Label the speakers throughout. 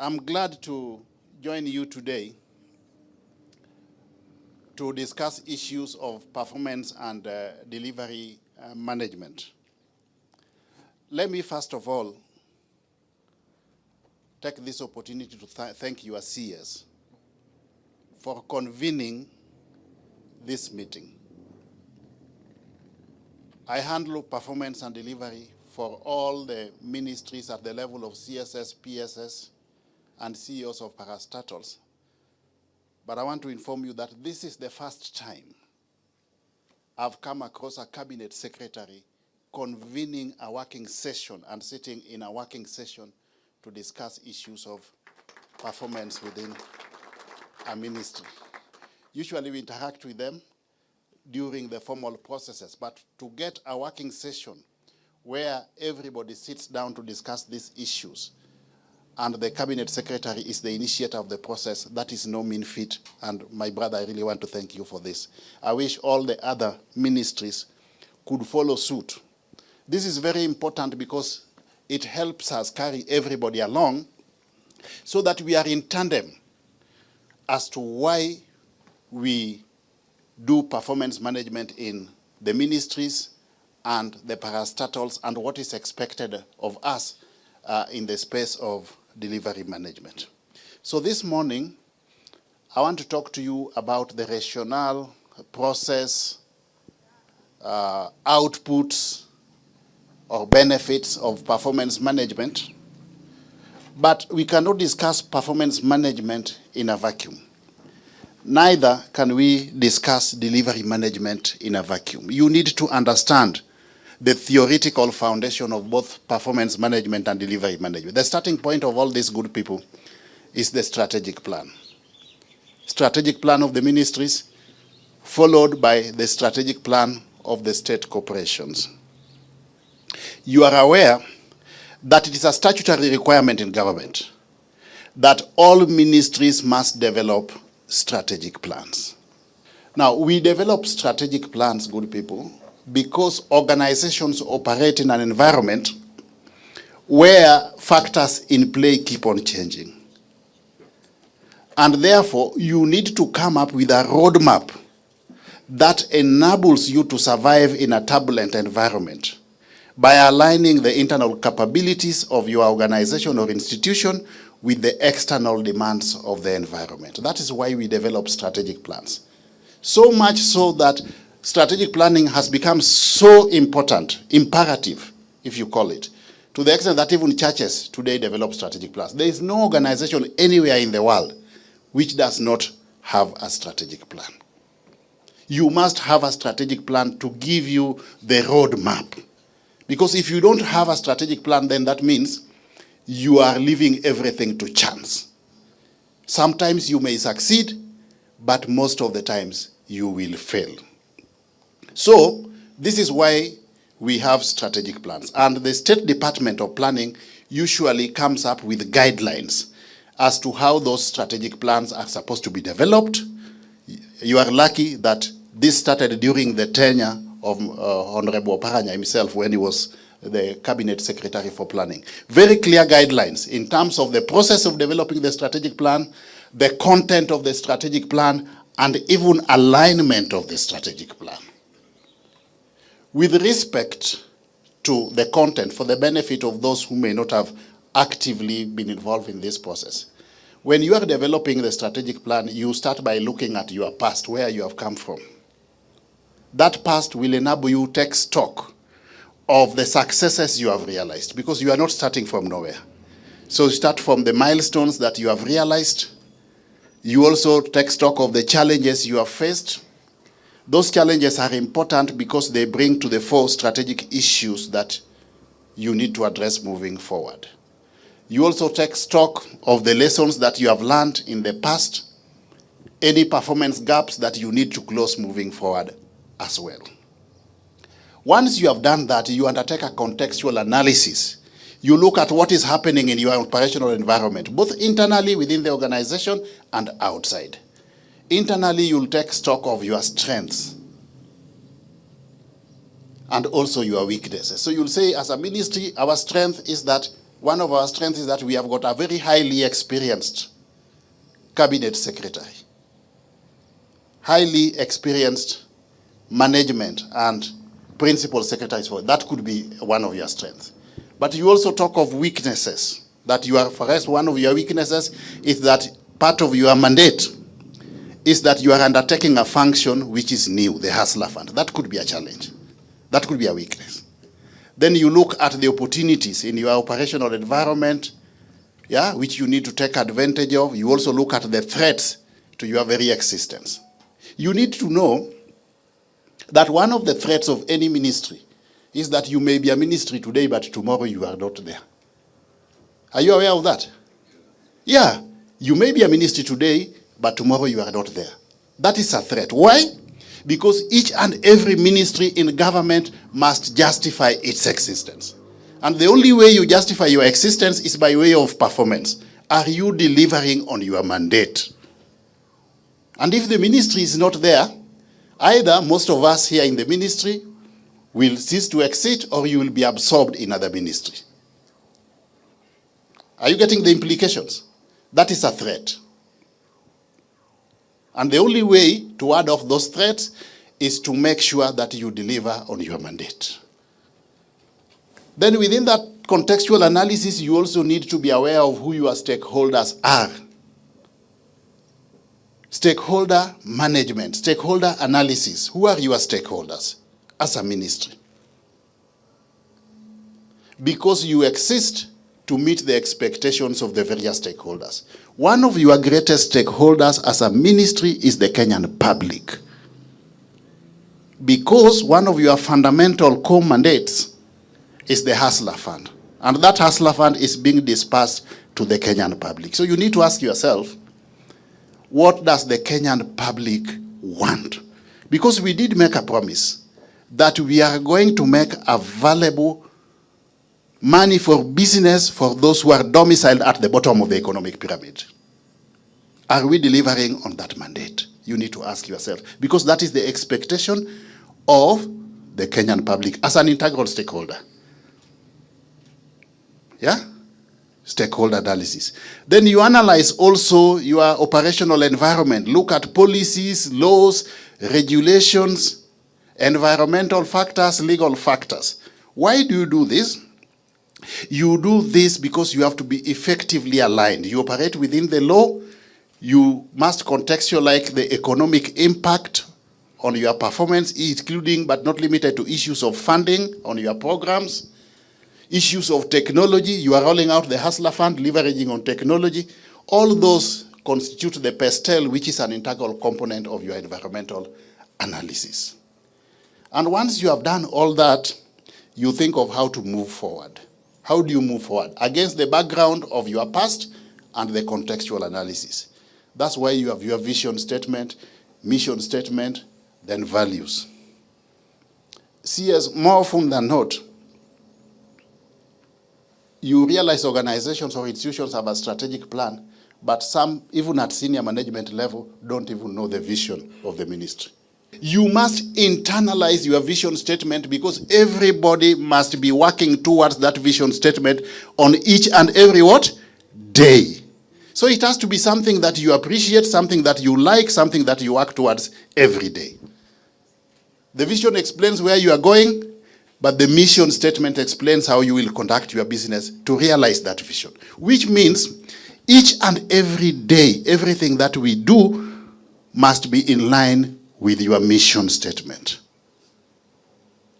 Speaker 1: I'm glad to join you today to discuss issues of performance and delivery management. Let me first of all take this opportunity to thank your CS for convening this meeting. I handle performance and delivery for all the ministries at the level of CSS, PSS, and CEOs of parastatals. But I want to inform you that this is the first time I've come across a cabinet secretary convening a working session and sitting in a working session to discuss issues of performance within a ministry. Usually we interact with them during the formal processes, but to get a working session where everybody sits down to discuss these issues and the cabinet secretary is the initiator of the process, that is no mean feat. And my brother, I really want to thank you for this. I wish all the other ministries could follow suit. This is very important because it helps us carry everybody along so that we are in tandem as to why we do performance management in the ministries and the parastatals and what is expected of us in the space of delivery management. So this morning, I want to talk to you about the rationale, process, outputs, or benefits of performance management. But we cannot discuss performance management in a vacuum. Neither can we discuss delivery management in a vacuum. You need to understand the theoretical foundation of both performance management and delivery management. The starting point of all these good people is the strategic plan. Strategic plan of the ministries, followed by the strategic plan of the state corporations. You are aware that it is a statutory requirement in government that all ministries must develop strategic plans. Now, we develop strategic plans, good people, because organizations operate in an environment where factors in play keep on changing. And therefore, you need to come up with a roadmap that enables you to survive in a turbulent environment by aligning the internal capabilities of your organization or institution with the external demands of the environment. That is why we develop strategic plans. So much so that strategic planning has become so important, imperative, if you call it, to the extent that even churches today develop strategic plans. There is no organization anywhere in the world which does not have a strategic plan. You must have a strategic plan to give you the roadmap. Because if you don't have a strategic plan, then that means you are leaving everything to chance. Sometimes you may succeed, but most of the times you will fail. So this is why we have strategic plans. And the State Department of Planning usually comes up with guidelines as to how those strategic plans are supposed to be developed. You are lucky that this started during the tenure of Honorable Oparanya himself when he was the Cabinet Secretary for Planning. Very clear guidelines in terms of the process of developing the strategic plan, the content of the strategic plan, and even alignment of the strategic plan. With respect to the content, for the benefit of those who may not have actively been involved in this process, when you are developing the strategic plan, you start by looking at your past, where you have come from. That past will enable you to take stock of the successes you have realized, because you are not starting from nowhere. So you start from the milestones that you have realized. You also take stock of the challenges you have faced. Those challenges are important because they bring to the fore strategic issues that you need to address moving forward. You also take stock of the lessons that you have learned in the past, any performance gaps that you need to close moving forward as well. Once you have done that, you undertake a contextual analysis. You look at what is happening in your operational environment, both internally within the organization and outside. Internally, you'll take stock of your strengths and also your weaknesses. So you'll say, as a ministry, our strength is that one of our strengths is that we have got a very highly experienced cabinet secretary, highly experienced management and principal secretaries. That could be one of your strengths. But you also talk of weaknesses, that you are, for us, one of your weaknesses is that part of your mandate is that you are undertaking a function which is new, the hustler fund. That could be a challenge. That could be a weakness. Then you look at the opportunities in your operational environment, yeah, which you need to take advantage of. You also look at the threats to your very existence. You need to know that one of the threats of any ministry is that you may be a ministry today, but tomorrow you are not there. Are you aware of that? Yeah, you may be a ministry today, but tomorrow you are not there. That is a threat. Why? Because each and every ministry in government must justify its existence. And the only way you justify your existence is by way of performance. Are you delivering on your mandate? And if the ministry is not there, either most of us here in the ministry will cease to exist, or you will be absorbed in other ministry. Are you getting the implications? That is a threat. And the only way to ward off those threats is to make sure that you deliver on your mandate. Then within that contextual analysis, you also need to be aware of who your stakeholders are. Stakeholder management, stakeholder analysis. Who are your stakeholders as a ministry? Because you exist to meet the expectations of the various stakeholders. One of your greatest stakeholders as a ministry is the Kenyan public. Because one of your fundamental core mandates is the Hustler Fund. And that Hustler Fund is being dispersed to the Kenyan public. So you need to ask yourself, what does the Kenyan public want? Because we did make a promise that we are going to make available money for business for those who are domiciled at the bottom of the economic pyramid. Are we delivering on that mandate? You need to ask yourself, because that is the expectation of the Kenyan public as an integral stakeholder. Yeah? Stakeholder analysis. Then you analyze also your operational environment. Look at policies, laws, regulations, environmental factors, legal factors. Why do you do this? You do this because you have to be effectively aligned. You operate within the law. You must contextualize the economic impact on your performance, including but not limited to issues of funding on your programs, issues of technology. You are rolling out the Hustler Fund, leveraging on technology. All those constitute the PESTEL, which is an integral component of your environmental analysis. And once you have done all that, you think of how to move forward. How do you move forward? Against the background of your past and the contextual analysis. That's why you have your vision statement, mission statement, then values. See, as more often than not, you realize organizations or institutions have a strategic plan, but some, even at senior management level, don't even know the vision of the ministry. You must internalize your vision statement, because everybody must be working towards that vision statement on each and every what? Day. So it has to be something that you appreciate, something that you like, something that you work towards every day. The vision explains where you are going, but the mission statement explains how you will conduct your business to realize that vision. Which means each and every day, everything that we do must be in line with your mission statement.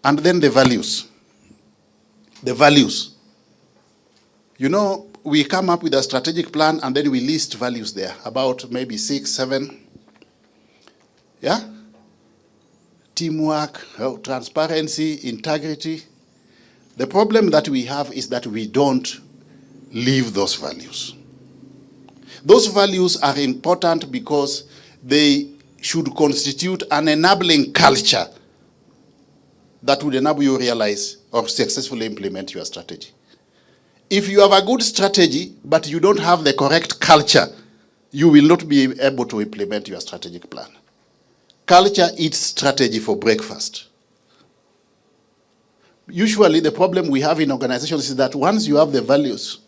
Speaker 1: And then the values. The values. You know, we come up with a strategic plan and then we list values there, about maybe 6, 7. Yeah? Teamwork, transparency, integrity. The problem that we have is that we don't live those values. Those values are important because they should constitute an enabling culture that would enable you to realize or successfully implement your strategy. If you have a good strategy, but you don't have the correct culture, you will not be able to implement your strategic plan. Culture eats strategy for breakfast. Usually the problem we have in organizations is that once you have the values,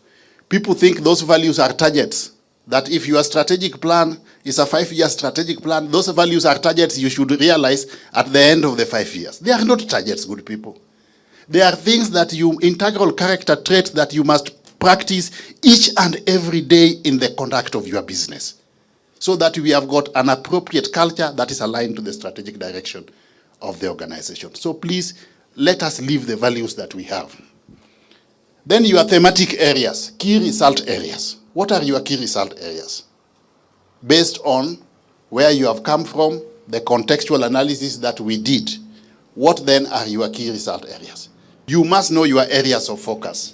Speaker 1: people think those values are targets. That if your strategic plan is a 5-year strategic plan, those values are targets you should realize at the end of the 5 years. They are not targets, good people. They are things that integral character traits that you must practice each and every day in the conduct of your business, so that we have got an appropriate culture that is aligned to the strategic direction of the organization. So please, let us live the values that we have. Then your thematic areas, key result areas. What are your key result areas? Based on where you have come from, the contextual analysis that we did, what then are your key result areas? You must know your areas of focus.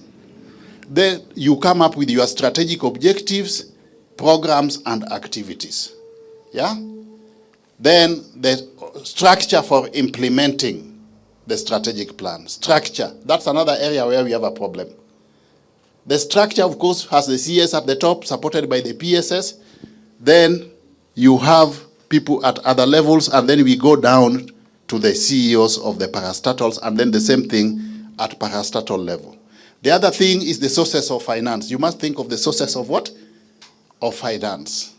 Speaker 1: Then you come up with your strategic objectives, programs, and activities. Yeah? Then the structure for implementing the strategic plan. Structure, that's another area where we have a problem. The structure, of course, has the CS at the top, supported by the PSS. Then you have people at other levels, and then we go down to the CEOs of the parastatals, and then the same thing at parastatal level. The other thing is the sources of finance. You must think of the sources of what? Of finance.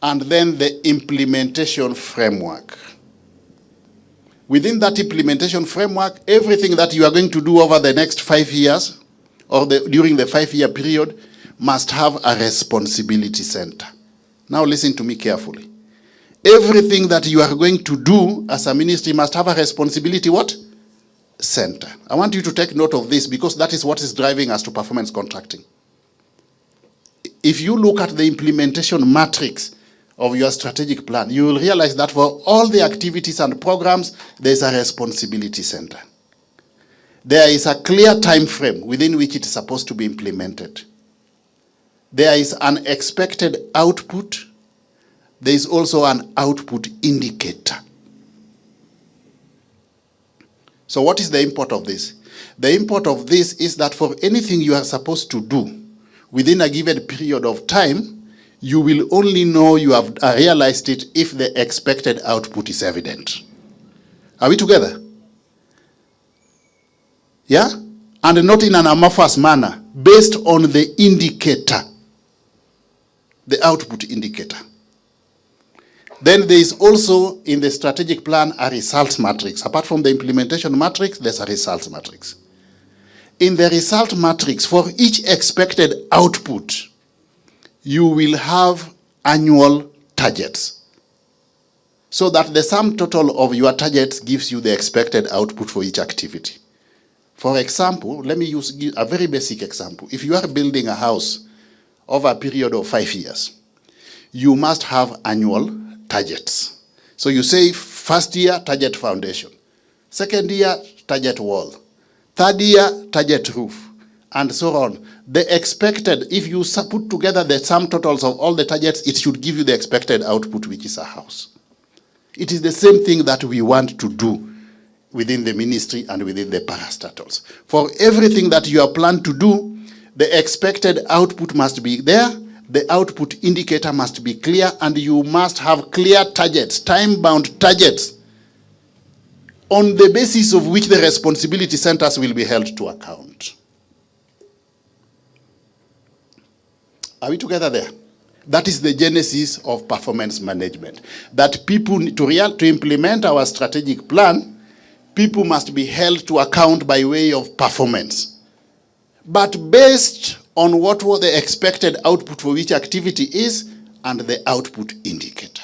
Speaker 1: And then the implementation framework. Within that implementation framework, everything that you are going to do over the next 5 years, or during the 5-year period, must have a responsibility center. Now listen to me carefully. Everything that you are going to do as a ministry must have a responsibility what? Center. I want you to take note of this, because that is what is driving us to performance contracting. If you look at the implementation matrix of your strategic plan, you will realize that for all the activities and programs, there is a responsibility center. There is a clear time frame within which it is supposed to be implemented. There is an expected output. There is also an output indicator. So what is the import of this? The import of this is that for anything you are supposed to do within a given period of time, you will only know you have realized it if the expected output is evident. Are we together? Yeah? And not in an amorphous manner, based on the indicator, the output indicator. Then there is also in the strategic plan a results matrix. Apart from the implementation matrix, there's a results matrix. In the result matrix, for each expected output, you will have annual targets, so that the sum total of your targets gives you the expected output for each activity. For example, let me use a very basic example. If you are building a house over a period of 5 years, you must have annual targets. So you say first year, target foundation. Second year, target wall. Third year, target roof. And so on. The expected, if you put together the sum totals of all the targets, it should give you the expected output, which is a house. It is the same thing that we want to do within the ministry and within the parastatals. For everything that you are planned to do, the expected output must be there, the output indicator must be clear, and you must have clear targets, time-bound targets, on the basis of which the responsibility centers will be held to account. Are we together there? That is the genesis of performance management. That people, to implement our strategic plan, people must be held to account by way of performance. But based on what the expected output for each activity is and the output indicator.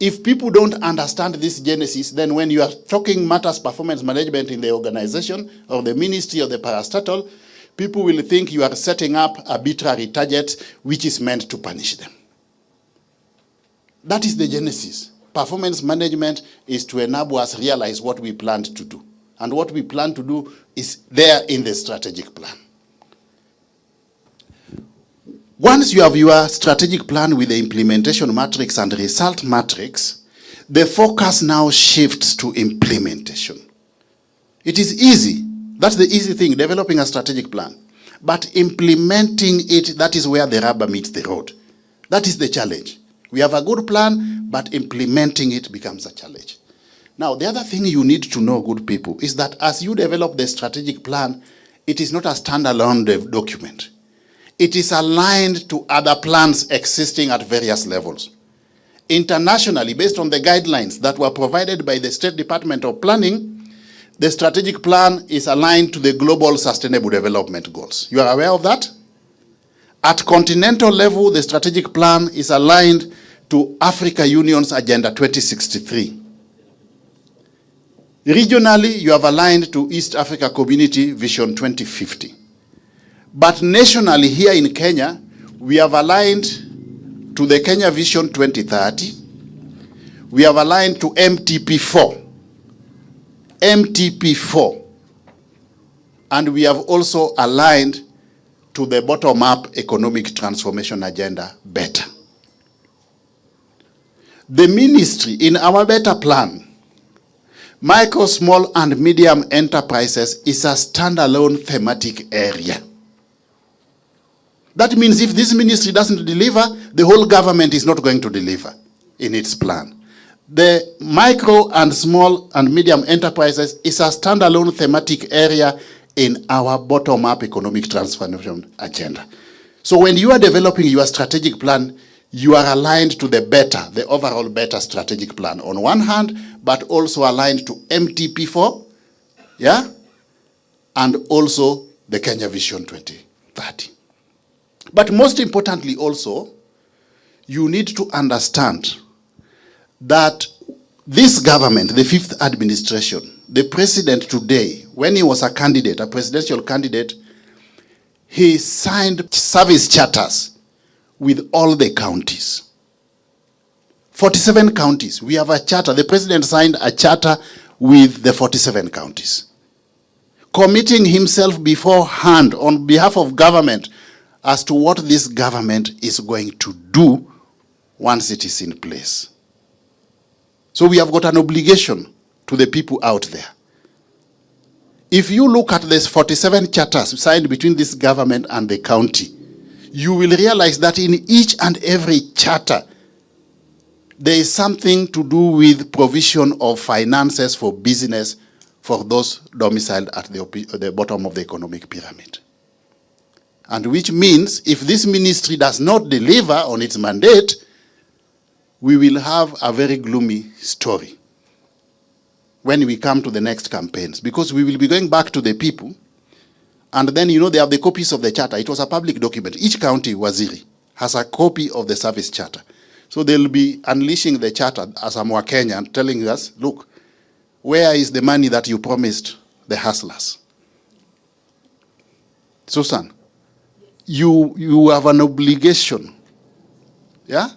Speaker 1: If people don't understand this genesis, then when you are talking matters performance management in the organization or the ministry or the parastatal, people will think you are setting up arbitrary targets which is meant to punish them. That is the genesis. Performance management is to enable us realize what we planned to do. And what we plan to do is there in the strategic plan. Once you have your strategic plan with the implementation matrix and result matrix, the focus now shifts to implementation. It is easy. That's the easy thing, developing a strategic plan. But implementing it, that is where the rubber meets the road. That is the challenge. We have a good plan, but implementing it becomes a challenge. Now, the other thing you need to know, good people, is that as you develop the strategic plan, it is not a standalone document. It is aligned to other plans existing at various levels. Internationally, based on the guidelines that were provided by the State Department of Planning, the strategic plan is aligned to the Global Sustainable Development Goals. You are aware of that? At continental level, the strategic plan is aligned to Africa Union's Agenda 2063. Regionally, you have aligned to East Africa Community Vision 2050. But nationally, here in Kenya, we have aligned to the Kenya Vision 2030. We have aligned to MTP4. MTP4. And we have also aligned to the bottom-up economic transformation agenda, BETTER. The ministry, in our BETTER plan, micro, small, and medium enterprises is a standalone thematic area. That means if this ministry doesn't deliver, the whole government is not going to deliver in its plan. The micro and small and medium enterprises is a standalone thematic area in our bottom-up economic transformation agenda. So when you are developing your strategic plan, you are aligned to the BETTER, the overall BETTER strategic plan on one hand, but also aligned to MTP4, yeah, and also the Kenya Vision 2030. But most importantly also, you need to understand that this government, the fifth administration, the president today, when he was a candidate, a presidential candidate, he signed service charters with all the counties. 47 counties. We have a charter. The president signed a charter with the 47 counties, committing himself beforehand on behalf of government as to what this government is going to do once it is in place. So we have got an obligation to the people out there. If you look at these 47 charters signed between this government and the county, you will realize that in each and every charter, there is something to do with provision of finances for business for those domiciled at the bottom of the economic pyramid. And which means if this ministry does not deliver on its mandate, we will have a very gloomy story when we come to the next campaigns, because we will be going back to the people, and then, you know, they have the copies of the charter. It was a public document. Each county, waziri, has a copy of the service charter. So they'll be unleashing the charter as a Mwakenya and telling us, look, where is the money that you promised the hustlers? Susan, you have an obligation, yeah,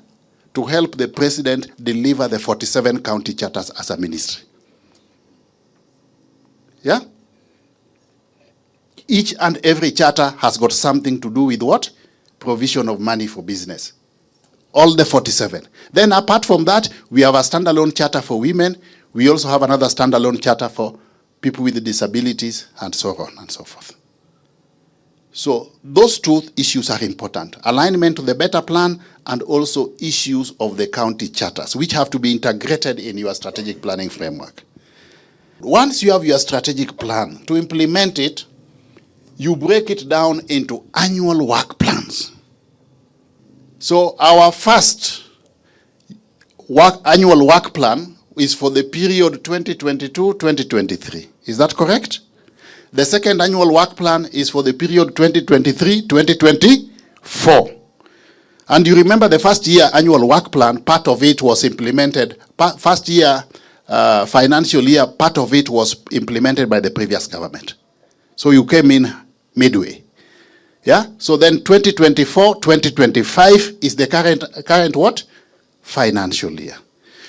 Speaker 1: to help the president deliver the 47 county charters as a ministry. Yeah? Each and every charter has got something to do with what? Provision of money for business. All the 47. Then apart from that, we have a standalone charter for women. We also have another standalone charter for people with disabilities and so on and so forth. So those two issues are important. Alignment to the BETTER plan and also issues of the county charters, which have to be integrated in your strategic planning framework. Once you have your strategic plan, to implement it, you break it down into annual work plans. So our first annual work plan is for the period 2022-2023. Is that correct? The second annual work plan is for the period 2023-2024. And you remember the first year annual work plan, part of it was implemented, first year financial year, part of it was implemented by the previous government. So you came in midway. Yeah? So then 2024-2025 is the current what? Financial year.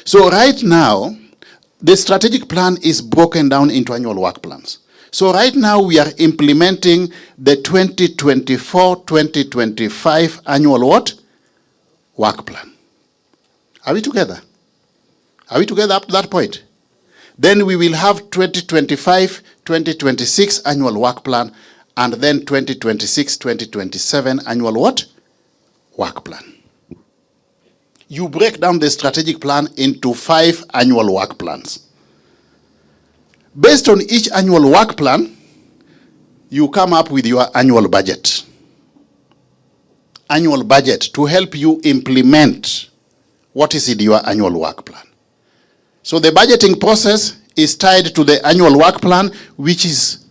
Speaker 1: So right now, the strategic plan is broken down into annual work plans. So right now we are implementing the 2024-2025 annual what? Work plan. Are we together? Are we together up to that point? Then we will have 2025-2026 annual work plan, and then 2026-2027 annual what? Work plan. You break down the strategic plan into 5 annual work plans. Based on each annual work plan, you come up with your annual budget. Annual budget to help you implement what is in your annual work plan. So the budgeting process is tied to the annual work plan, which is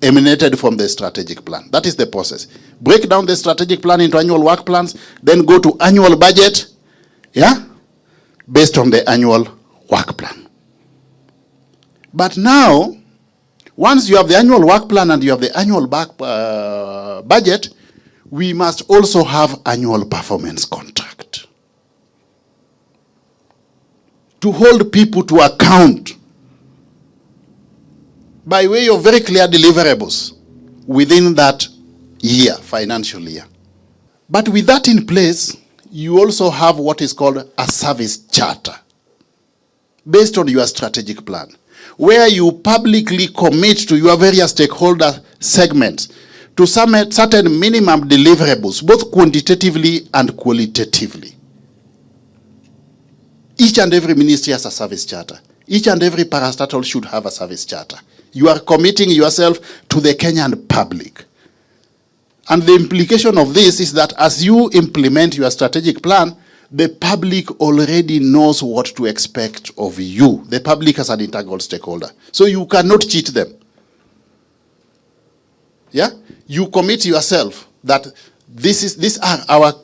Speaker 1: emanated from the strategic plan. That is the process. Break down the strategic plan into annual work plans, then go to annual budget, yeah, based on the annual work plan. But now, once you have the annual work plan and you have the annual budget, we must also have annual performance contract to hold people to account by way of very clear deliverables within that year, financial year. But with that in place, you also have what is called a service charter based on your strategic plan, where you publicly commit to your various stakeholder segments to certain minimum deliverables, both quantitatively and qualitatively. Each and every ministry has a service charter. Each and every parastatal should have a service charter. You are committing yourself to the Kenyan public. And the implication of this is that as you implement your strategic plan, the public already knows what to expect of you. The public as an integral stakeholder. So you cannot cheat them. Yeah? You commit yourself that these are our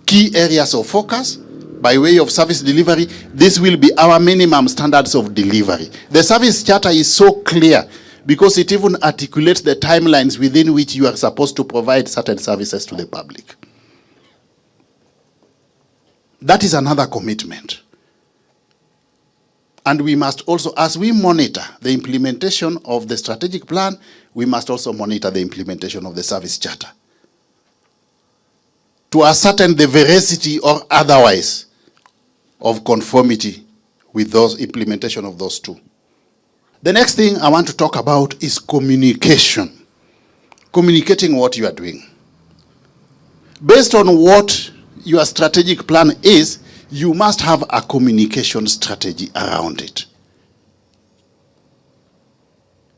Speaker 1: key areas of focus. By way of service delivery, this will be our minimum standards of delivery. The service charter is so clear because it even articulates the timelines within which you are supposed to provide certain services to the public. That is another commitment. And we must also, as we monitor the implementation of the strategic plan, we must also monitor the implementation of the service charter to ascertain the veracity or otherwise of conformity with those implementation of those two. The next thing I want to talk about is communication. Communicating what you are doing. Based on what your strategic plan is, you must have a communication strategy around it.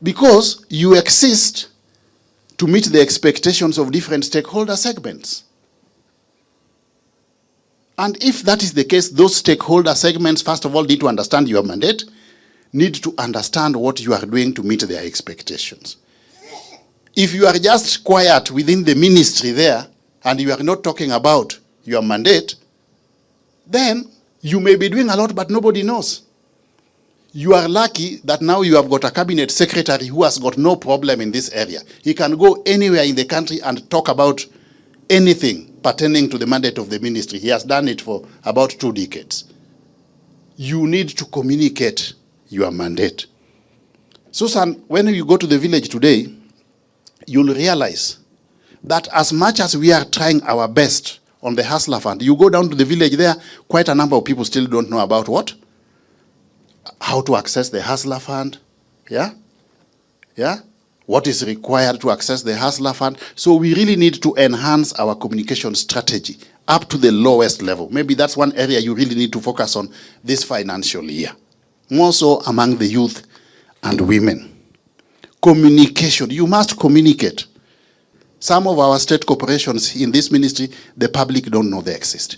Speaker 1: Because you exist to meet the expectations of different stakeholder segments. And if that is the case, those stakeholder segments, first of all, need to understand your mandate, need to understand what you are doing to meet their expectations. If you are just quiet within the ministry there, and you are not talking about your mandate, then you may be doing a lot, but nobody knows. You are lucky that now you have got a cabinet secretary who has got no problem in this area. He can go anywhere in the country and talk about anything pertaining to the mandate of the ministry. He has done it for about 2 decades. You need to communicate your mandate. Susan, when you go to the village today, you'll realize that as much as we are trying our best on the Hustler Fund, you go down to the village there, quite a number of people still don't know about what? How to access the Hustler Fund, yeah? Yeah? What is required to access the Hustler Fund. So we really need to enhance our communication strategy up to the lowest level. Maybe that's one area you really need to focus on this financial year. More so among the youth and women. Communication, you must communicate. Some of our state corporations in this ministry, the public don't know they exist.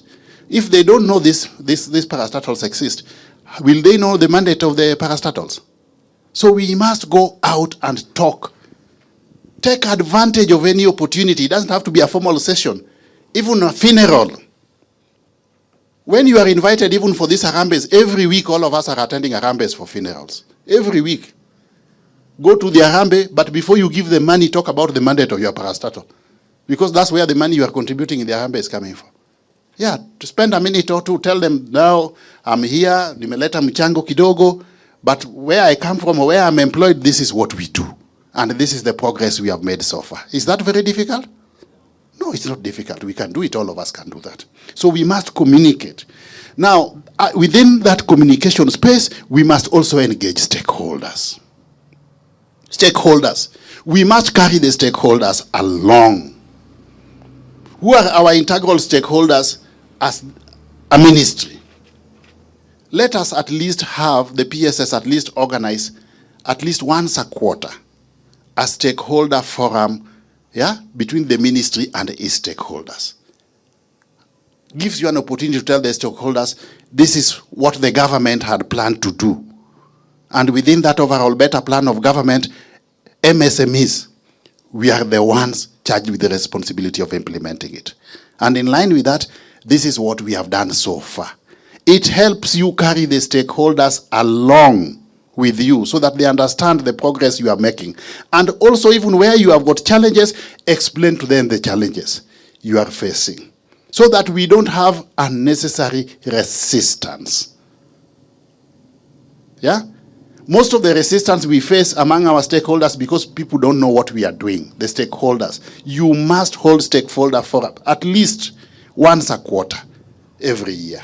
Speaker 1: If they don't know these parastatals exist, will they know the mandate of the parastatals? So we must go out and talk. Take advantage of any opportunity. It doesn't have to be a formal session. Even a funeral. When you are invited even for these Harambes, every week all of us are attending Harambes for funerals. Every week. Go to the Harambe, but before you give them money, talk about the mandate of your parastatal. Because that's where the money you are contributing in the Harambe is coming from. Yeah, to spend a minute or two, tell them, now I'm here, nimeleta mchango kidogo, but where I come from or where I'm employed, this is what we do. And this is the progress we have made so far. Is that very difficult? No, it's not difficult. We can do it. All of us can do that. So we must communicate. Now, within that communication space, we must also engage stakeholders. Stakeholders. We must carry the stakeholders along. Who are our integral stakeholders as a ministry? Let us at least have the PSS at least organize at least once a quarter, a stakeholder forum, between the ministry and its stakeholders. Gives you an opportunity to tell the stakeholders, this is what the government had planned to do. And within that overall better plan of government, MSMEs, we are the ones charged with the responsibility of implementing it. And in line with that, this is what we have done so far. It helps you carry the stakeholders along with you so that they understand the progress you are making. And also, even where you have got challenges, explain to them the challenges you are facing so that we don't have unnecessary resistance. Yeah? Most of the resistance we face among our stakeholders because people don't know what we are doing, the stakeholders. You must hold stakeholder forum at least once a quarter every year.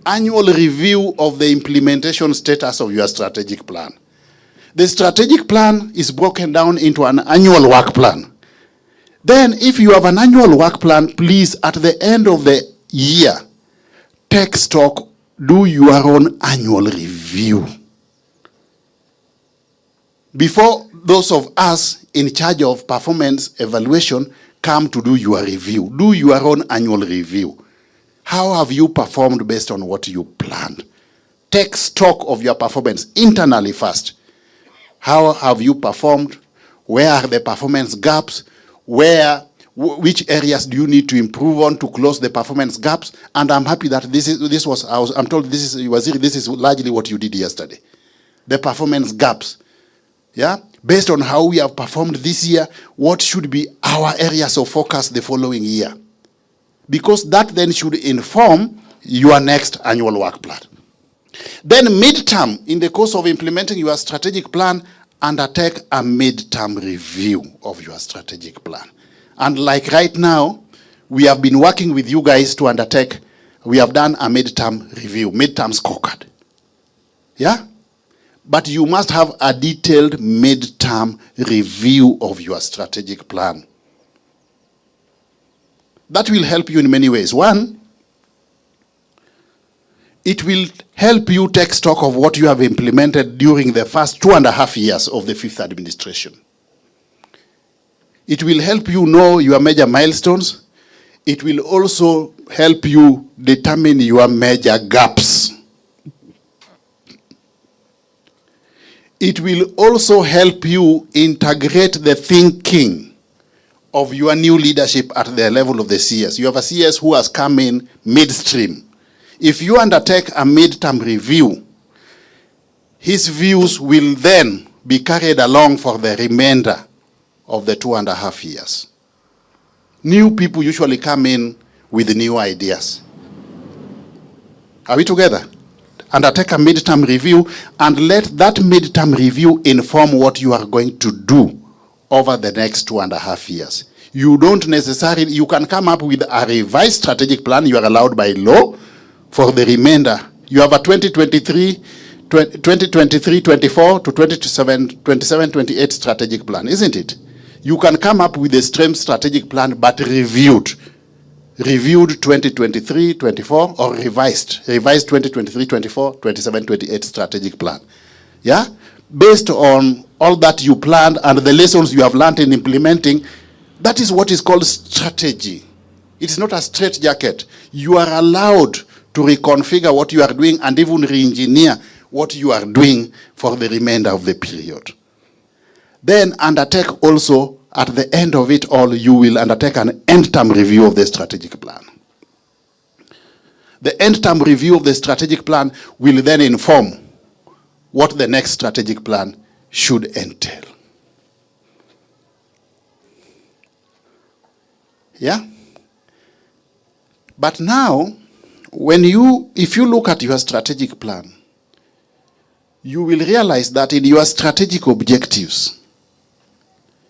Speaker 1: Annual review of the implementation status of your strategic plan. The strategic plan is broken down into an annual work plan. Then if you have an annual work plan, please, at the end of the year, take stock, do your own annual review. Before those of us in charge of performance evaluation come to do your review, do your own annual review. How have you performed based on what you planned? Take stock of your performance internally first. How have you performed? Where are the performance gaps? Which areas do you need to improve on to close the performance gaps? And I'm happy that I'm told this is largely what you did yesterday. The performance gaps. Yeah? Based on how we have performed this year, what should be our areas of focus the following year? Because that then should inform your next annual work plan. Then midterm, in the course of implementing your strategic plan, undertake a midterm review of your strategic plan. And like right now, we have been working with you guys to undertake, we have done a midterm review, midterm scorecard. Yeah? But you must have a detailed midterm review of your strategic plan. That will help you in many ways. One, it will help you take stock of what you have implemented during the first 2.5 years of the fifth administration. It will help you know your major milestones. It will also help you determine your major gaps. It will also help you integrate the thinking of your new leadership at the level of the CS. You have a CS who has come in midstream. If you undertake a midterm review, his views will then be carried along for the remainder of the 2.5 years. New people usually come in with new ideas. Are we together? Undertake a midterm review and let that midterm review inform what you are going to do over the next 2.5 years. You don't necessarily, you can come up with a revised strategic plan you are allowed by law for the remainder. You have a 2023-24 to 27-28 strategic plan, isn't it? You can come up with a strength strategic plan, but reviewed 2023-24 or revised 2023-24, 27-28 strategic plan. Yeah? Based on all that you planned and the lessons you have learned in implementing, that is what is called strategy. It's not a straitjacket. You are allowed to reconfigure what you are doing and even re-engineer what you are doing for the remainder of the period. Then undertake also, at the end of it all, you will undertake an end-term review of the strategic plan. The end-term review of the strategic plan will then inform what the next strategic plan should entail. Yeah? But now, if you look at your strategic plan, you will realize that in your strategic objectives,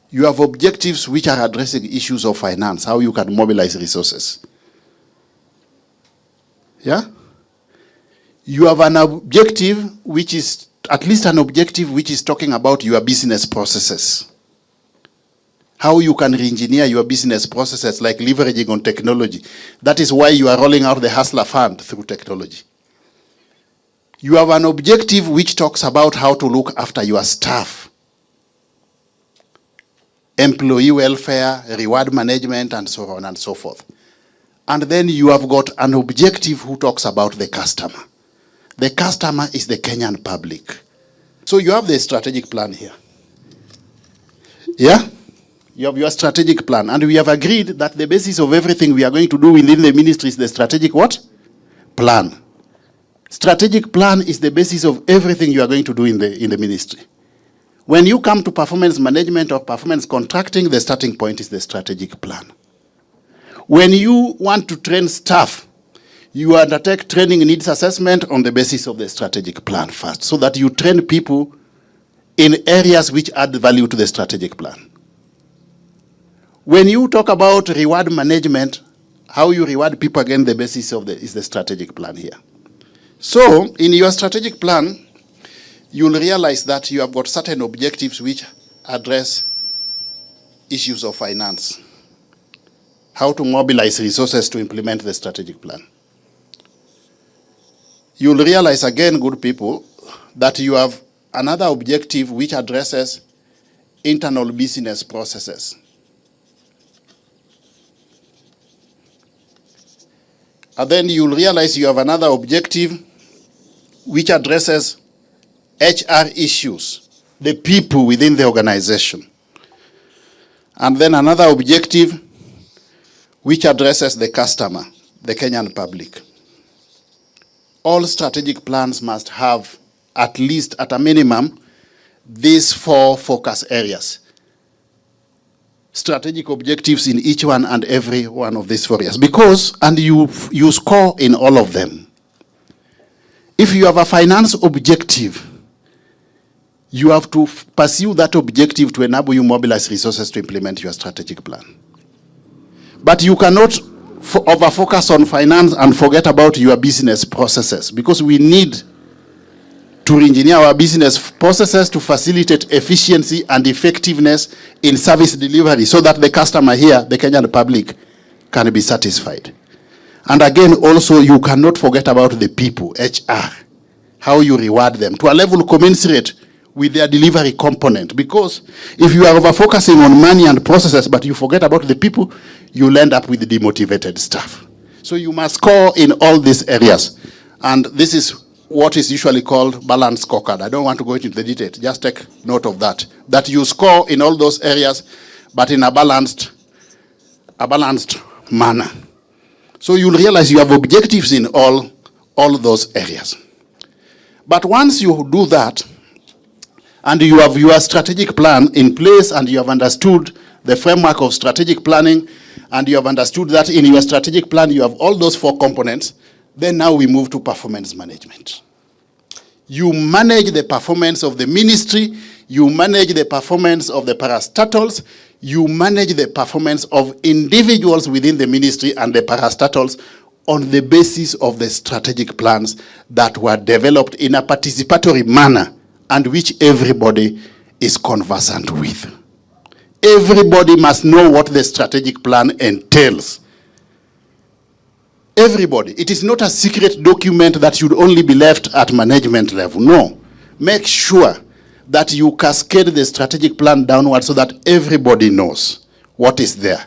Speaker 1: you have objectives which are addressing issues of finance, how you can mobilize resources. Yeah? You have an objective which is, at least an objective which is talking about your business processes. How you can re-engineer your business processes, like leveraging on technology. That is why you are rolling out the Hustler Fund through technology. You have an objective which talks about how to look after your staff, employee welfare, reward management, and so on and so forth. And then you have got an objective who talks about the customer. The customer is the Kenyan public. So you have the strategic plan here. Yeah? You have your strategic plan. And we have agreed that the basis of everything we are going to do within the ministry is the strategic what? Plan. Strategic plan is the basis of everything you are going to do in the ministry. When you come to performance management or performance contracting, the starting point is the strategic plan. When you want to train staff, you undertake training needs assessment on the basis of the strategic plan first, so that you train people in areas which add value to the strategic plan. When you talk about reward management, how you reward people, again, the basis of is the strategic plan here. So, in your strategic plan, you'll realize that you have got certain objectives which address issues of finance. How to mobilize resources to implement the strategic plan. You'll realize again, good people, that you have another objective which addresses internal business processes. And then you'll realize you have another objective which addresses HR issues, the people within the organization. And then another objective which addresses the customer, the Kenyan public. All strategic plans must have, at least at a minimum, these 4 focus areas. Strategic objectives in each one and every one of these 4 areas. Because, and you score in all of them. If you have a finance objective, you have to pursue that objective to enable you mobilize resources to implement your strategic plan. But you cannot over-focus on finance and forget about your business processes, because we need to re-engineer our business processes to facilitate efficiency and effectiveness in service delivery so that the customer here, the Kenyan public, can be satisfied. And again, also, you cannot forget about the people, HR, how you reward them to a level commensurate with their delivery component. Because if you are over-focusing on money and processes, but you forget about the people, you'll end up with demotivated staff. So you must score in all these areas. And this is what is usually called balanced scorecard. I don't want to go into the detail. Just take note of that. That you score in all those areas, but in a balanced manner. So you'll realize you have objectives in all those areas. But once you do that, and you have your strategic plan in place, and you have understood the framework of strategic planning, and you have understood that in your strategic plan you have all those 4 components, then now we move to performance management. You manage the performance of the ministry, you manage the performance of the parastatals, you manage the performance of individuals within the ministry and the parastatals on the basis of the strategic plans that were developed in a participatory manner and which everybody is conversant with. Everybody must know what the strategic plan entails. Everybody. It is not a secret document that should only be left at management level. No. Make sure that you cascade the strategic plan downward so that everybody knows what is there.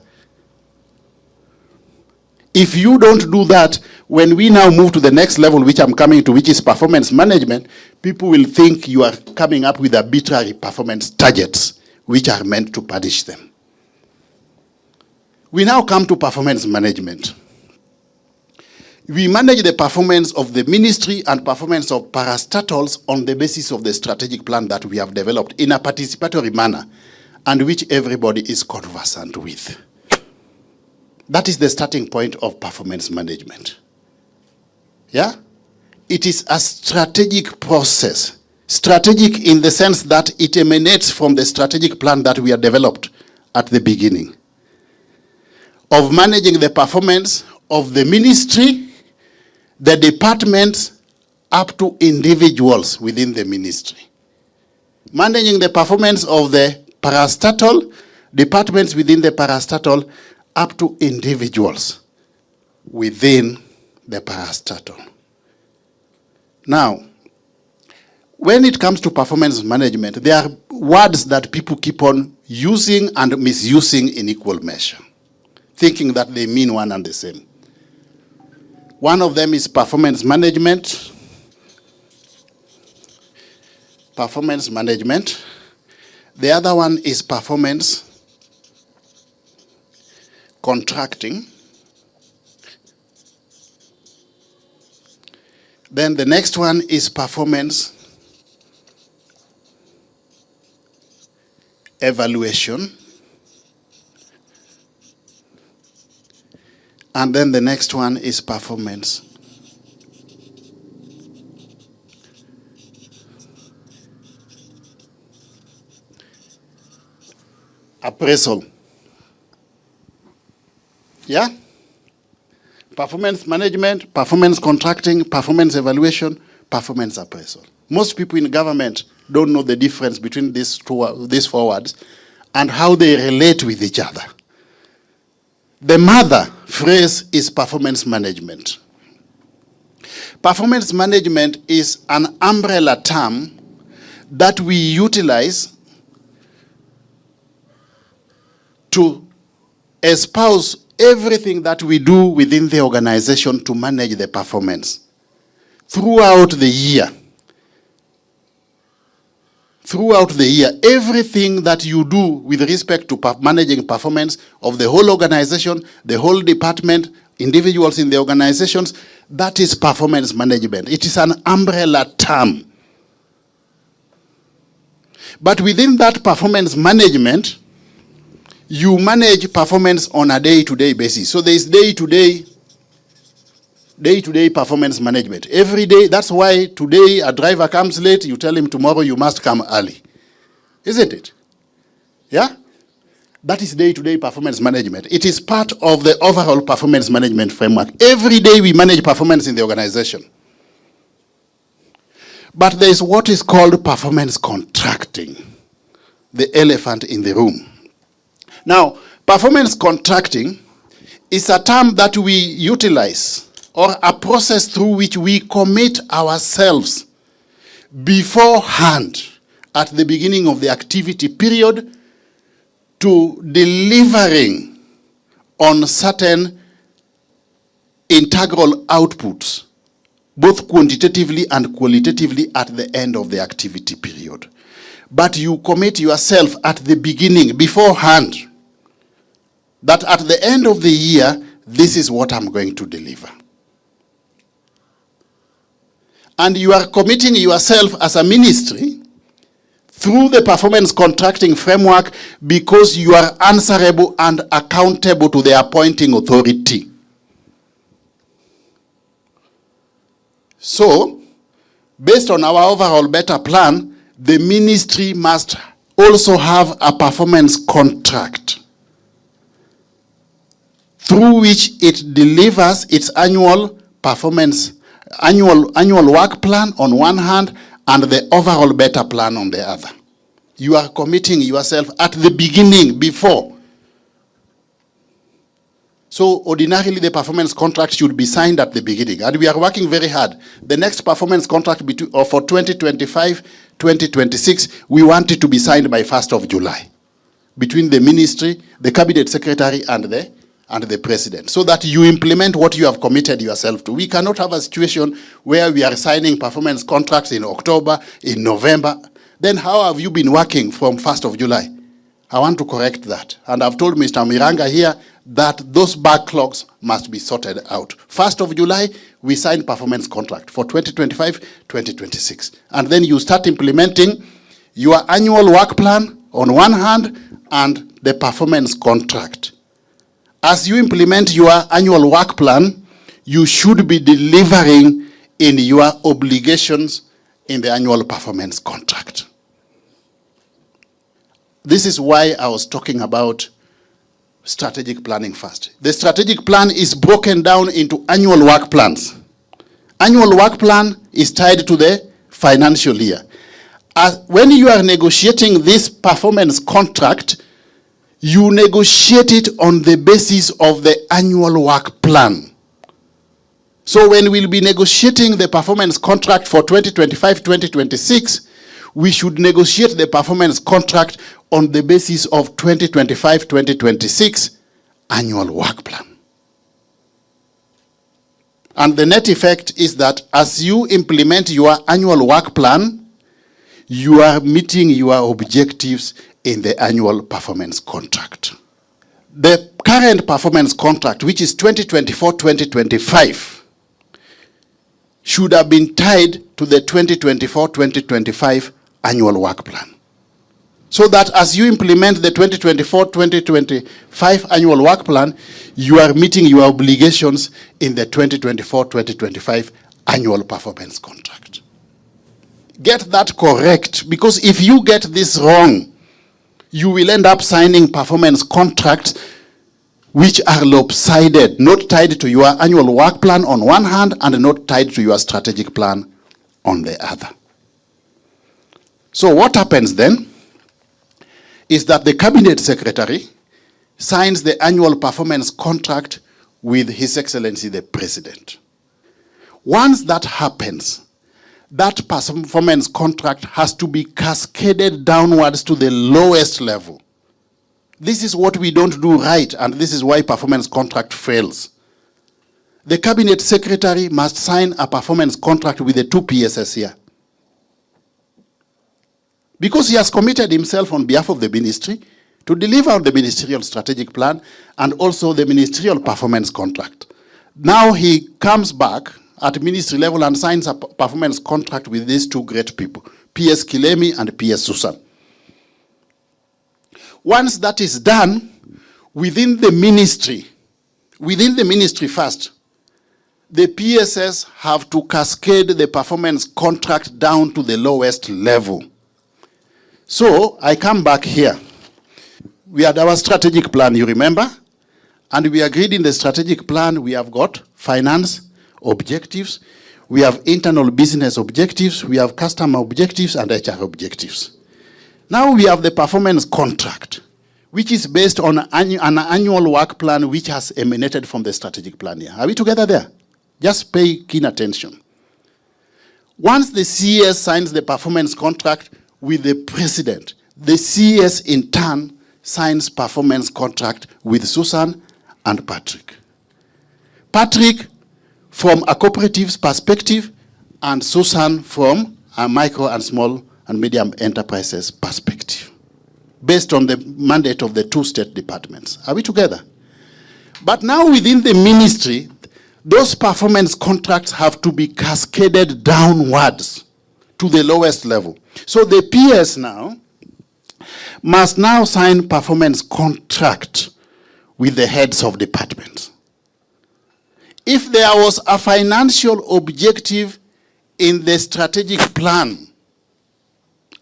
Speaker 1: If you don't do that, when we now move to the next level, which I'm coming to, which is performance management, people will think you are coming up with arbitrary performance targets, which are meant to punish them. We now come to performance management. We manage the performance of the ministry and performance of parastatals on the basis of the strategic plan that we have developed in a participatory manner and which everybody is conversant with. That is the starting point of performance management. Yeah? It is a strategic process. Strategic in the sense that it emanates from the strategic plan that we have developed at the beginning. Of managing the performance of the ministry, the departments, up to individuals within the ministry. Managing the performance of the parastatal, departments within the parastatal, up to individuals within the parastatal. Now, when it comes to performance management, there are words that people keep on using and misusing in equal measure, thinking that they mean one and the same. One of them is performance management. Performance management. The other one is performance contracting. Then the next one is performance evaluation. And then the next one is performance appraisal. Yeah? Performance management, performance contracting, performance evaluation, performance appraisal. Most people in government don't know the difference between these four words and how they relate with each other. The mother phrase is performance management. Performance management is an umbrella term that we utilize to espouse everything that we do within the organization to manage the performance throughout the year. Throughout the year, everything that you do with respect to managing performance of the whole organization, the whole department, individuals in the organizations, that is performance management. It is an umbrella term. But within that performance management, you manage performance on a day-to-day basis. So there is day-to-day performance management. Every day, that's why today a driver comes late, you tell him tomorrow you must come early. Isn't it? Yeah? That is day-to-day performance management. It is part of the overall performance management framework. Every day we manage performance in the organization. But there is what is called performance contracting, the elephant in the room. Now, performance contracting is a term that we utilize, or a process through which we commit ourselves beforehand at the beginning of the activity period to delivering on certain integral outputs, both quantitatively and qualitatively at the end of the activity period. But you commit yourself at the beginning, beforehand, that at the end of the year, this is what I'm going to deliver. And you are committing yourself as a ministry through the performance contracting framework because you are answerable and accountable to the appointing authority. So, based on our overall better plan, the ministry must also have a performance contract through which it delivers its annual performance, annual work plan on one hand and the overall better plan on the other. You are committing yourself at the beginning, before. So ordinarily the performance contract should be signed at the beginning, and we are working very hard. The next performance contract for 2025-2026, we want it to be signed by 1st of July between the ministry, the cabinet secretary, and the president, so that you implement what you have committed yourself to. We cannot have a situation where we are signing performance contracts in October, in November. Then how have you been working from 1st of July? I want to correct that. And I've told Mr. Miranga here that those backlogs must be sorted out. 1st of July, we sign performance contract for 2025-2026. And then you start implementing your annual work plan on one hand and the performance contract. As you implement your annual work plan, you should be delivering in your obligations in the annual performance contract. This is why I was talking about strategic planning first. The strategic plan is broken down into annual work plans. Annual work plan is tied to the financial year. When you are negotiating this performance contract, you negotiate it on the basis of the annual work plan. So when we'll be negotiating the performance contract for 2025-2026, we should negotiate the performance contract on the basis of 2025-2026 annual work plan. And the net effect is that as you implement your annual work plan, you are meeting your objectives in the annual performance contract. The current performance contract, which is 2024-2025, should have been tied to the 2024-2025 annual work plan. So that as you implement the 2024-2025 annual work plan, you are meeting your obligations in the 2024-2025 annual performance contract. Get that correct, because if you get this wrong, you will end up signing performance contracts which are lopsided, not tied to your annual work plan on one hand and not tied to your strategic plan on the other. So what happens then is that the cabinet secretary signs the annual performance contract with His Excellency the President. Once that happens, that performance contract has to be cascaded downwards to the lowest level. This is what we don't do right, and this is why performance contract fails. The cabinet secretary must sign a performance contract with the two PSS here, because he has committed himself on behalf of the ministry to deliver on the ministerial strategic plan and also the ministerial performance contract. Now he comes back at ministry level and signs a performance contract with these two great people, PS Kilemi and PS Susan. Once that is done, within the ministry first, the PSS have to cascade the performance contract down to the lowest level. So I come back here. We had our strategic plan, you remember? And we agreed in the strategic plan we have got finance objectives, we have internal business objectives, we have customer objectives and HR objectives. Now we have the performance contract, which is based on an annual work plan which has emanated from the strategic plan here. Are we together there? Just pay keen attention. Once the CS signs the performance contract with the President, the CS in turn signs performance contract with Susan and Patrick. Patrick from a cooperatives perspective and Susan from a micro and small and medium enterprises perspective, based on the mandate of the two state departments. Are we together? But now within the ministry, those performance contracts have to be cascaded downwards to the lowest level. So the PS now must now sign performance contract with the heads of departments. If there was a financial objective in the strategic plan,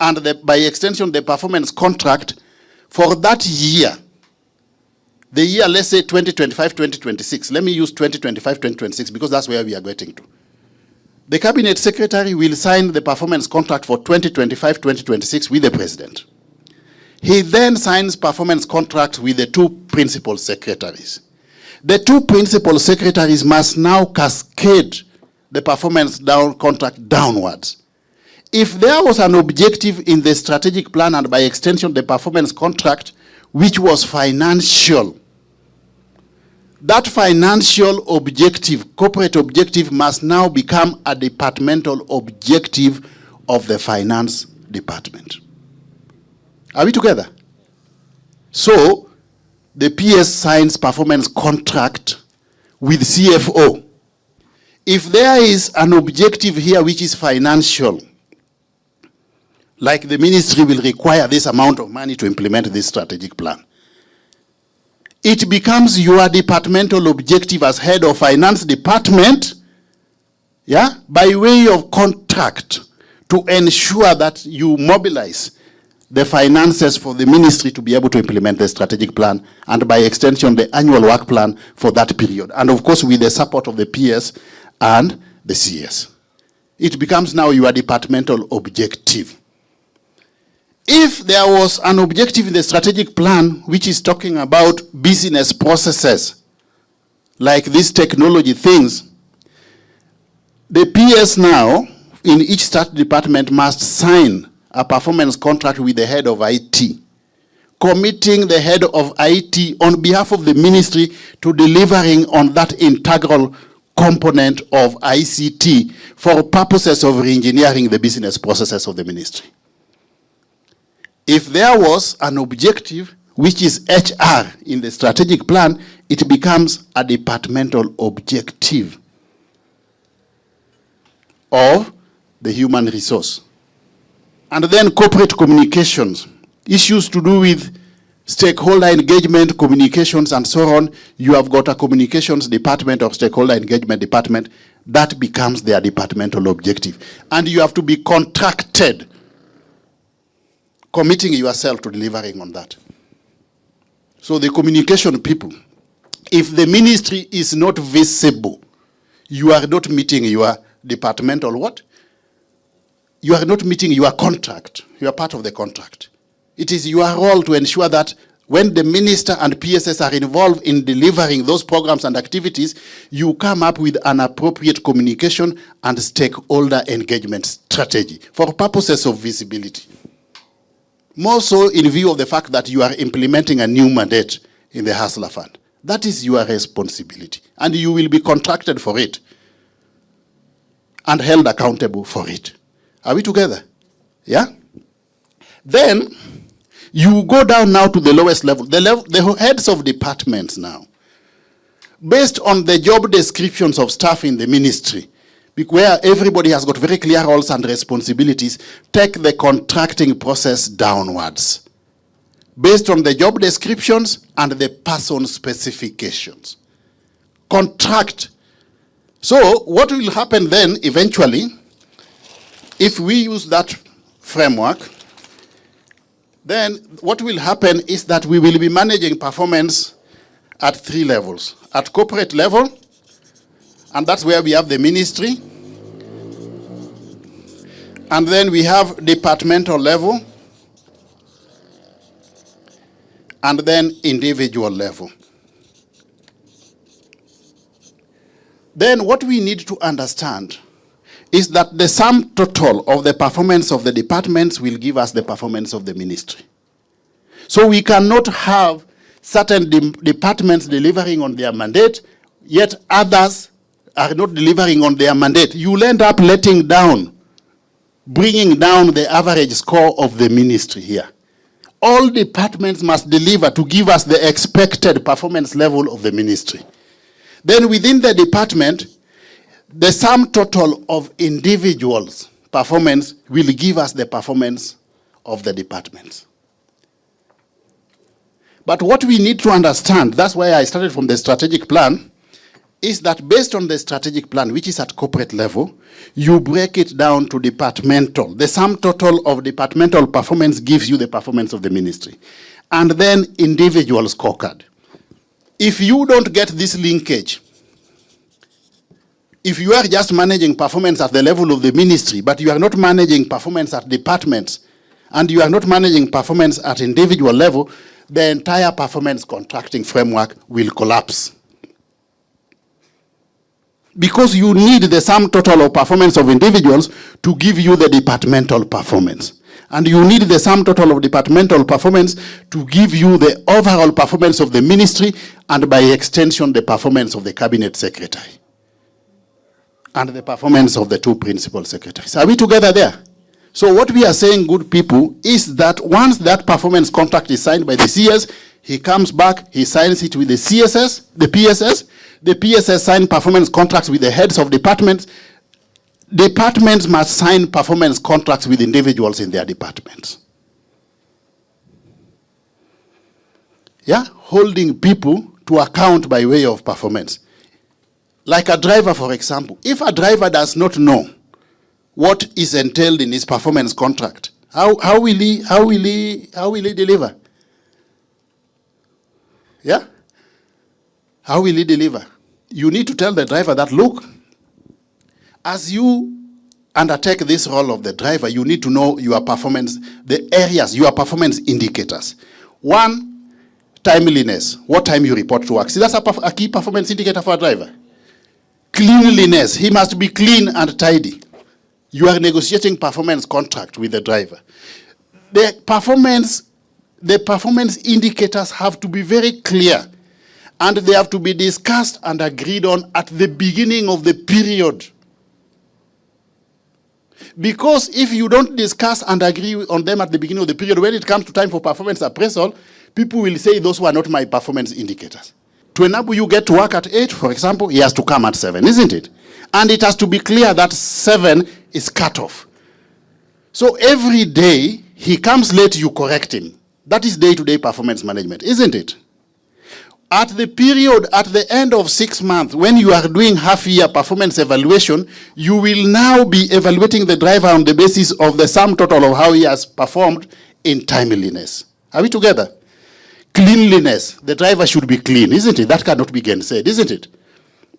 Speaker 1: and by extension the performance contract for that year, the year, let's say 2025-2026, let me use 2025-2026 because that's where we are getting to. The cabinet secretary will sign the performance contract for 2025-2026 with the president. He then signs performance contract with the two principal secretaries. The two principal secretaries must now cascade the performance contract downwards. If there was an objective in the strategic plan and by extension the performance contract which was financial, that financial objective, corporate objective, must now become a departmental objective of the finance department. Are we together? So the PS signs performance contract with CFO. If there is an objective here which is financial, like the ministry will require this amount of money to implement this strategic plan, it becomes your departmental objective as head of finance department, yeah, by way of contract to ensure that you mobilize the finances for the ministry to be able to implement the strategic plan and by extension the annual work plan for that period. And of course with the support of the PS and the CS. It becomes now your departmental objective. If there was an objective in the strategic plan which is talking about business processes, like these technology things, The PS now, in each stat department, must sign a performance contract with the head of IT, committing the head of IT on behalf of the ministry to delivering on that integral component of ICT for purposes of re-engineering the business processes of the ministry. If there was an objective, which is HR in the strategic plan, it becomes a departmental objective of the human resource. And then corporate communications, issues to do with stakeholder engagement, communications, and so on. You have got a communications department or stakeholder engagement department. That becomes their departmental objective. And you have to be contracted, committing yourself to delivering on that. So the communication people, if the ministry is not visible, you are not meeting your departmental what? You are not meeting your contract. You are part of the contract. It is your role to ensure that when the minister and PSS are involved in delivering those programs and activities, you come up with an appropriate communication and stakeholder engagement strategy for purposes of visibility. More so in view of the fact that you are implementing a new mandate in the Hustler Fund. That is your responsibility, and you will be contracted for it and held accountable for it. Are we together? Yeah? Then, you go down now to the lowest level, the heads of departments now. Based on the job descriptions of staff in the ministry, where everybody has got very clear roles and responsibilities, take the contracting process downwards. Based on the job descriptions and the person specifications. Contract. So, what will happen then, eventually, if we use that framework, then what will happen is that we will be managing performance at 3 levels. At corporate level, and that's where we have the ministry. And then we have departmental level. And then individual level. Then what we need to understand is that the sum total of the performance of the departments will give us the performance of the ministry. So we cannot have certain departments delivering on their mandate, yet others are not delivering on their mandate. You'll end up letting down, bringing down the average score of the ministry here. All departments must deliver to give us the expected performance level of the ministry. Then within the department, the sum total of individuals' performance will give us the performance of the departments. But what we need to understand, that's why I started from the strategic plan, is that based on the strategic plan, which is at corporate level, you break it down to departmental. The sum total of departmental performance gives you the performance of the ministry. And then individual scorecard. If you don't get this linkage, if you are just managing performance at the level of the ministry, but you are not managing performance at departments, and you are not managing performance at individual level, the entire performance contracting framework will collapse. Because you need the sum total of performance of individuals to give you the departmental performance. And you need the sum total of departmental performance to give you the overall performance of the ministry, and by extension, the performance of the cabinet secretary. And the performance of the 2 principal secretaries. Are we together there? So what we are saying, good people, is that once that performance contract is signed by the CS, he comes back, he signs it with the CSS, the PSS. The PSS sign performance contracts with the heads of departments. Departments must sign performance contracts with individuals in their departments. Yeah, holding people to account by way of performance. Like a driver, for example. If a driver does not know what is entailed in his performance contract, how will he deliver? Yeah? How will he deliver? You need to tell the driver that, look, as you undertake this role of the driver, you need to know your performance, the areas, your performance indicators. 1, timeliness, what time you report to work. See, that's a key performance indicator for a driver. Cleanliness. He must be clean and tidy. You are negotiating performance contract with the driver. The performance indicators have to be very clear, and they have to be discussed and agreed on at the beginning of the period. Because if you don't discuss and agree on them at the beginning of the period, when it comes to time for performance appraisal, people will say those were not my performance indicators. To enable you get to work at 8, for example, he has to come at 7, isn't it? And it has to be clear that 7 is cut off. So every day he comes late, you correct him. That is day-to-day performance management, isn't it? At the period, at the end of 6 months, when you are doing half-year performance evaluation, you will now be evaluating the driver on the basis of the sum total of how he has performed in timeliness. Are we together? Cleanliness. The driver should be clean, isn't it? That cannot be gainsaid, isn't it?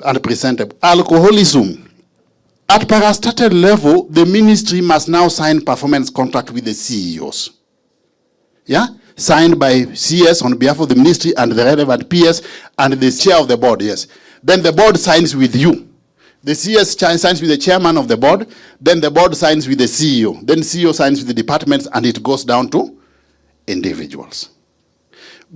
Speaker 1: And presentable. Alcoholism. At parastatal level, the ministry must now sign performance contract with the CEOs. Yeah? Signed by CS on behalf of the ministry and the relevant PS and the chair of the board, yes. Then the board signs with you. The CS signs with the chairman of the board, then the board signs with the CEO, then CEO signs with the departments, and it goes down to individuals.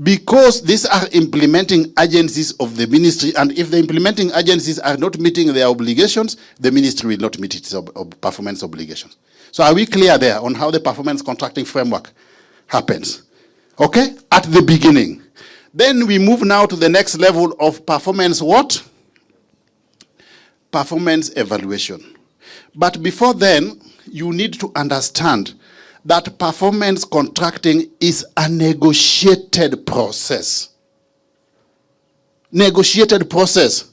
Speaker 1: Because these are implementing agencies of the ministry, and if the implementing agencies are not meeting their obligations, the ministry will not meet its performance obligations. So are we clear there on how the performance contracting framework happens? Okay, at the beginning. Then we move now to the next level of performance what? Performance evaluation. But before then, you need to understand that performance contracting is a negotiated process. Negotiated process.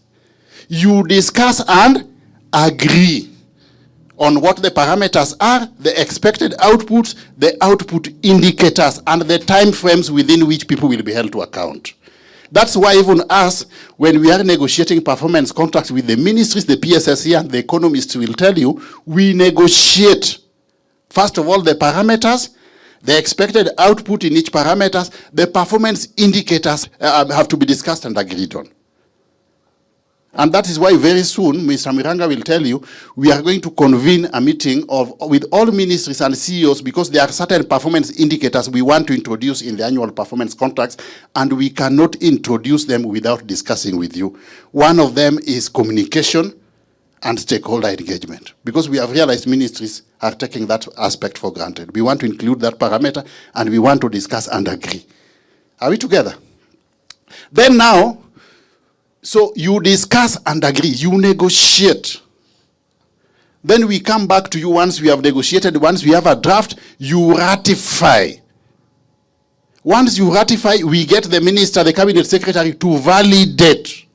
Speaker 1: You discuss and agree on what the parameters are, the expected outputs, the output indicators, and the time frames within which people will be held to account. That's why even us, when we are negotiating performance contracts with the ministries, the PSSE and the economists will tell you, we negotiate, first of all, the parameters, the expected output in each parameters, the performance indicators have to be discussed and agreed on. And that is why very soon, Mr. Miranga will tell you, we are going to convene a meeting with all ministries and CEOs, because there are certain performance indicators we want to introduce in the annual performance contracts, and we cannot introduce them without discussing with you. One of them is communication and stakeholder engagement, because we have realized ministries are taking that aspect for granted. We want to include that parameter, and we want to discuss and agree. Are we together? Then now, so you discuss and agree, you negotiate. Then we come back to you once we have negotiated, once we have a draft, you ratify. Once you ratify, we get the minister, the cabinet secretary to validate.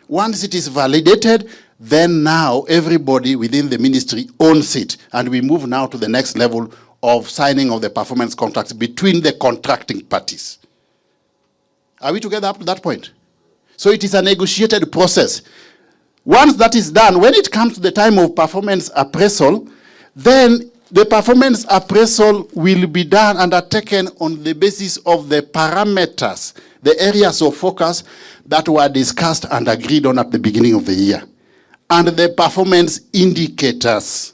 Speaker 1: Once it is validated, then now everybody within the ministry owns it. And we move now to the next level of signing of the performance contracts between the contracting parties. Are we together up to that point? So it is a negotiated process. Once that is done, when it comes to the time of performance appraisal, then the performance appraisal will be done, undertaken on the basis of the parameters, the areas of focus that were discussed and agreed on at the beginning of the year, and the performance indicators,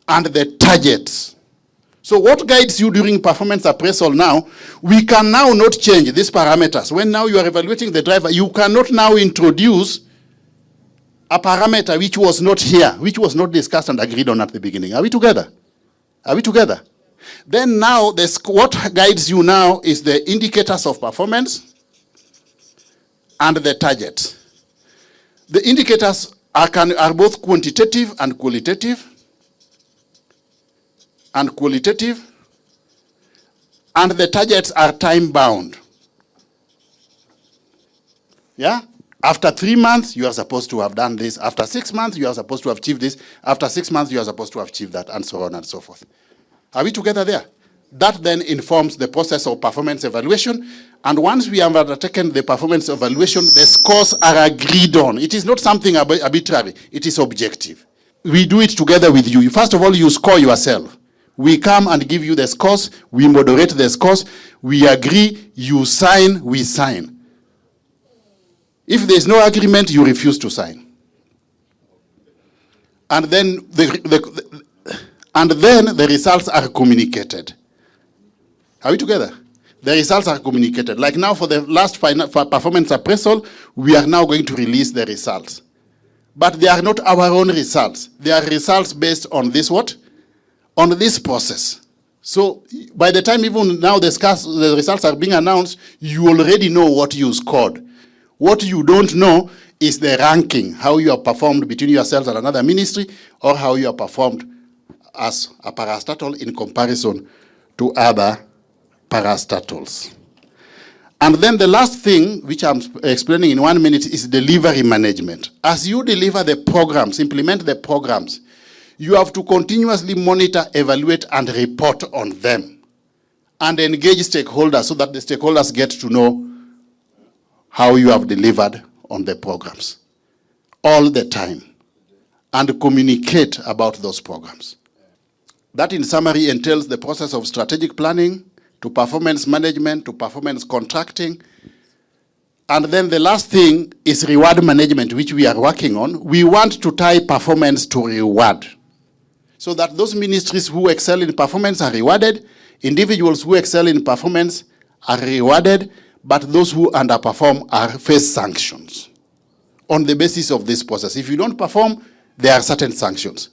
Speaker 1: and the targets. So what guides you during performance appraisal now, we can now not change these parameters. When now you are evaluating the driver, you cannot now introduce a parameter which was not here, which was not discussed and agreed on at the beginning. Are we together? Are we together? Then now, what guides you now is the indicators of performance and the targets. The indicators are both quantitative and qualitative. And the targets are time-bound. Yeah? After 3 months, you are supposed to have done this. After 6 months, you are supposed to have achieved this. After 6 months, you are supposed to have achieved that, and so on and so forth. Are we together there? That then informs the process of performance evaluation. And once we have undertaken the performance evaluation, the scores are agreed on. It is not something arbitrary. It is objective. We do it together with you. First of all, you score yourself. We come and give you the scores, we moderate the scores, we agree, you sign, we sign. If there is no agreement, you refuse to sign. And then the results are communicated. Are we together? The results are communicated. Like now for the last performance appraisal, we are now going to release the results. But they are not our own results. They are results based on this what? On this process. So by the time even now the results are being announced, you already know what you scored. What you don't know is the ranking, how you have performed between yourselves and another ministry, or how you have performed as a parastatal in comparison to other parastatals. And then the last thing, which I'm explaining in 1 minute, is delivery management. As you deliver the programs, implement the programs, you have to continuously monitor, evaluate, and report on them. And engage stakeholders so that the stakeholders get to know how you have delivered on the programs all the time, and communicate about those programs. That in summary entails the process of strategic planning, to performance management, to performance contracting. And then the last thing is reward management, which we are working on. We want to tie performance to reward, so that those ministries who excel in performance are rewarded, individuals who excel in performance are rewarded, but those who underperform are face sanctions on the basis of this process. If you don't perform, there are certain sanctions.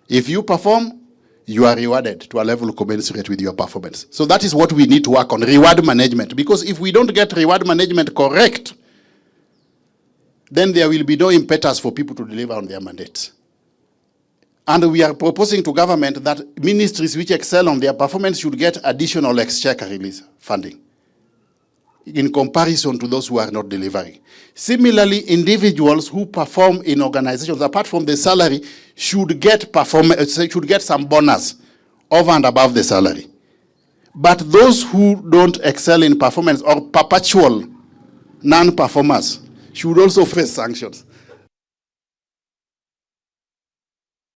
Speaker 1: If you perform, you are rewarded to a level commensurate with your performance. So that is what we need to work on, reward management. Because if we don't get reward management correct, then there will be no impetus for people to deliver on their mandates. And we are proposing to government that ministries which excel on their performance should get additional exchequer release funding in comparison to those who are not delivering. Similarly, individuals who perform in organizations, apart from the salary, should get some bonus over and above the salary. But those who don't excel in performance or perpetual non-performers should also face sanctions.